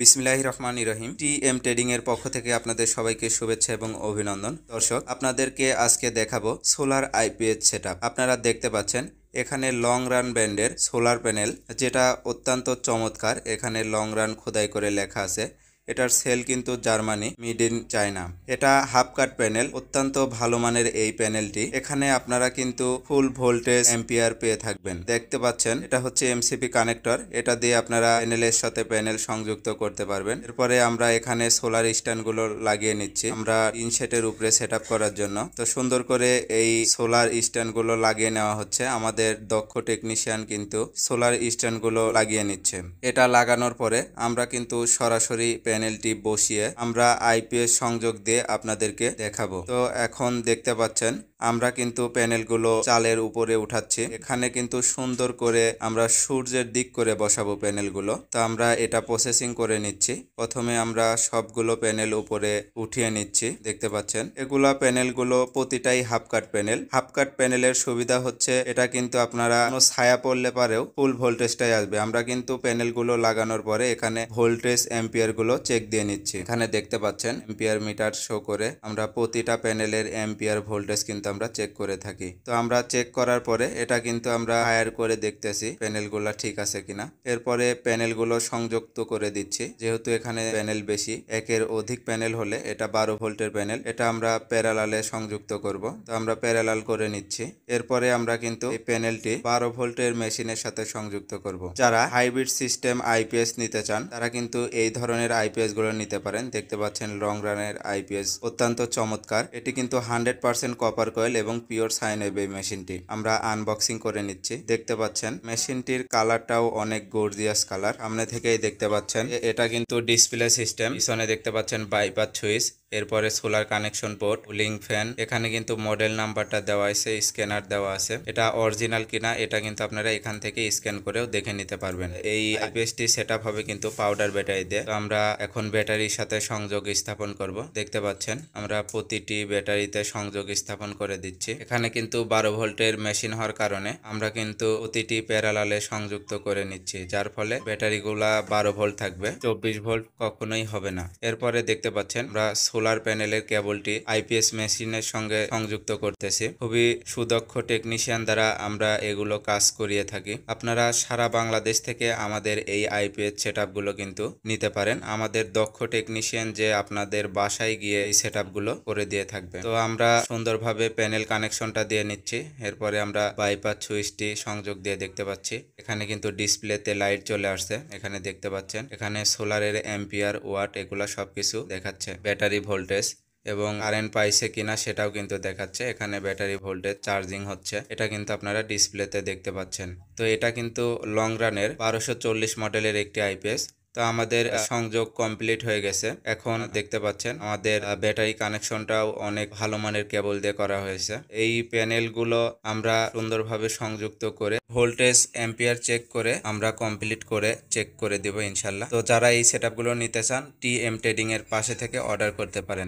বিসমিল্লাহির রহমানির রহিম। TM trading এর পক্ষ থেকে আপনাদের সবাইকে শুভেচ্ছা এবং অভিনন্দন। দর্শক, আপনাদেরকে আজকে দেখাবো সোলার আইপিএস সেটআপ। আপনারা দেখতে পাচ্ছেন এখানে লং রান ব্র্যান্ডের সোলার প্যানেল, যেটা অত্যন্ত চমৎকার। এখানে লং রান খোদাই করে লেখা আছে। এটার সেল কিন্তু জার্মানি, মেড ইন চায়না। এটা হাফ কাট প্যানেল, অত্যন্ত ভালো মানের এই প্যানেলটি। এখানে আপনারা কিন্তু ফুল ভোল্টেজ অ্যাম্পিয়ার পেয়ে থাকবেন। দেখতে পাচ্ছেন এটা হচ্ছে এমসিপি কানেক্টর। এটা দিয়ে আপনারা প্যানেলের সাথে প্যানেল সংযুক্ত করতে পারবেন। এরপরে আমরা এখানে সোলার স্ট্যান্ড গুলো লাগিয়ে নিচ্ছি আমরা ইনসেটের উপরে সেট করার জন্য। তো সুন্দর করে এই সোলার স্ট্যান্ড গুলো লাগিয়ে নেওয়া হচ্ছে। আমাদের দক্ষ টেকনিশিয়ান কিন্তু সোলার স্ট্যান্ড গুলো লাগিয়ে নিচ্ছে। এটা লাগানোর পরে আমরা কিন্তু সরাসরি প্যানেলটি বসিয়ে আমরা আইপিএস সংযোগ দিয়ে আপনাদেরকে দেখাবো। তো এখন দেখতে পাচ্ছেন আমরা কিন্তু প্যানেলগুলো চালের উপরে উঠাচ্ছি। এখানে কিন্তু সুন্দর করে আমরা সূর্যের দিক করে বসাবো প্যানেলগুলো। তো আমরা এটা প্রসেসিং করে নিচ্ছি। প্রথমে আমরা সবগুলো প্যানেল উপরে উঠিয়ে নিচ্ছি। দেখতে পাচ্ছেন এগুলা প্যানেলগুলো প্রতিটাই half cut panel. Half cut প্যানেলের সুবিধা হচ্ছে এটা কিন্তু আপনারা কোনো ছায়া পড়লে পারেও ফুল ভোল্টেজটাই আসবে। আমরা কিন্তু প্যানেলগুলো লাগানোর পরে এখানে ভোল্টেজ অ্যাম্পিয়ার গুলো চেক দিয়ে নিচ্ছি। এখানে দেখতে পাচ্ছেন অ্যাম্পিয়ার মিটার শো করে আমরা প্রতিটা প্যানেলের অ্যাম্পিয়ার ভোল্টেজ কিন্তু আমরা চেক করে থাকি। তো আমরা চেক করার পরে এটা কিন্তু আমরা ফায়ার করে দেখতেছি প্যানেলগুলো ঠিক আছে কিনা। এরপরে প্যানেলগুলো সংযুক্ত করে দিচ্ছি। যেহেতু এখানে প্যানেল বেশি, একের অধিক প্যানেল হলে এটা 12 ভোল্টের প্যানেল, এটা আমরা প্যারালালে সংযুক্ত করব। তো আমরা প্যারালাল করে নিচ্ছি। এরপরে আমরা কিন্তু এই প্যানেলটি 12 ভোল্টের মেশিনের সাথে সংযুক্ত করব। যারা হাইব্রিড সিস্টেম আইপিএস নিতে চান তারা কিন্তু এই ধরনের আইপিএস গুলো নিতে পারেন। দেখতে পাচ্ছেন লং রানের আইপিএস, অত্যন্ত চমৎকার। এটি কিন্তু 100% কপার কয়েল এবং পিওর সাইন ওয়েভ। এই মেশিনটি আমরা আনবক্সিং করে নিচ্ছি। দেখতে পাচ্ছেন মেশিনটির কালারটাও অনেক গর্জিয়াস কালার। সামনে থেকেই দেখতে পাচ্ছেন এটা কিন্তু ডিসপ্লে সিস্টেম। পিছনে দেখতে পাচ্ছেন বাইপাস সুইচ, এরপরে solar connection port, cooling fan. এখানে কিন্তু মডেল নাম্বারটা দেওয়া আছে, স্ক্যানার দেওয়া আছে। এটা অরিজিনাল কিনা এটা কিন্তু আপনারা এখান থেকে স্ক্যান করেও দেখে নিতে পারবেন। এই আইপিএসটি সেটআপ হবে কিন্তু পাউডার ব্যাটারি দিয়ে। তো আমরা এখন ব্যাটারির সাথে সংযোগ স্থাপন করব। দেখতে পাচ্ছেন আমরা প্রতিটি ব্যাটারিতে সংযোগ স্থাপন করে দিচ্ছি। এখানে কিন্তু 12 ভোল্টের মেশিন হওয়ার কারণে আমরা কিন্তু প্রতিটি প্যারালালে সংযুক্ত করে নিচ্ছি, যার ফলে ব্যাটারিগুলা 12 ভোল্ট থাকবে, 24 ভোল্ট কখনোই হবে না। এরপরে দেখতে পাচ্ছেন আমরা সোলার প্যানেলের কেবলটি আইপিএস মেশিনের সঙ্গে সংযুক্ত করতেছি। খুবই সুদক্ষ টেকনিশিয়ান দ্বারা আমরা এগুলো কাজ করিয়ে থাকি। আপনারা সারা বাংলাদেশ থেকে আমাদের এই আইপিএস সেটআপ গুলো কিন্তু নিতে পারেন। আমাদের দক্ষ টেকনিশিয়ান যে আপনাদের বাসায় গিয়ে এই সেটআপ গুলো করে দিয়ে থাকবে। তো আমরা সুন্দরভাবে প্যানেল কানেকশনটা দিয়ে নিচ্ছি। এরপরে আমরা বাইপাস সুইচটি সংযোগ দিয়ে দেখতে পাচ্ছি এখানে কিন্তু ডিসপ্লেতে লাইট চলে আসছে। এখানে দেখতে পাচ্ছেন এখানে সোলারের অ্যাম্পিয়ার, ওয়াট এগুলা সবকিছু দেখাচ্ছে। ব্যাটারি ভোল্টেজ এবং কারেন্ট পাইছে কিনা সেটাও কিন্তু দেখাচ্ছে। এখানে ব্যাটারি ভোল্টেজ চার্জিং হচ্ছে, এটা কিন্তু আপনারা ডিসপ্লেতে দেখতে পাচ্ছেন। তো এটা কিন্তু লং রানের 1240 মডেলের একটি আইপিএস। তো আমাদের সংযোগ কমপ্লিট হয়ে গেছে। এখন দেখতে পাচ্ছেন আমাদের ব্যাটারি কানেকশনটাও অনেক ভালো মানের কেবল দিয়ে করা হয়েছে। এই প্যানেলগুলো আমরা সুন্দরভাবে সংযুক্ত করে ভোল্টেজ অ্যাম্পিয়ার চেক করে আমরা কমপ্লিট করে চেক করে দেব ইনশাল্লাহ। তো যারা এই সেটআপগুলো নিতে চান টিএম ট্রেডিং এর পাশে থেকে অর্ডার করতে পারেন।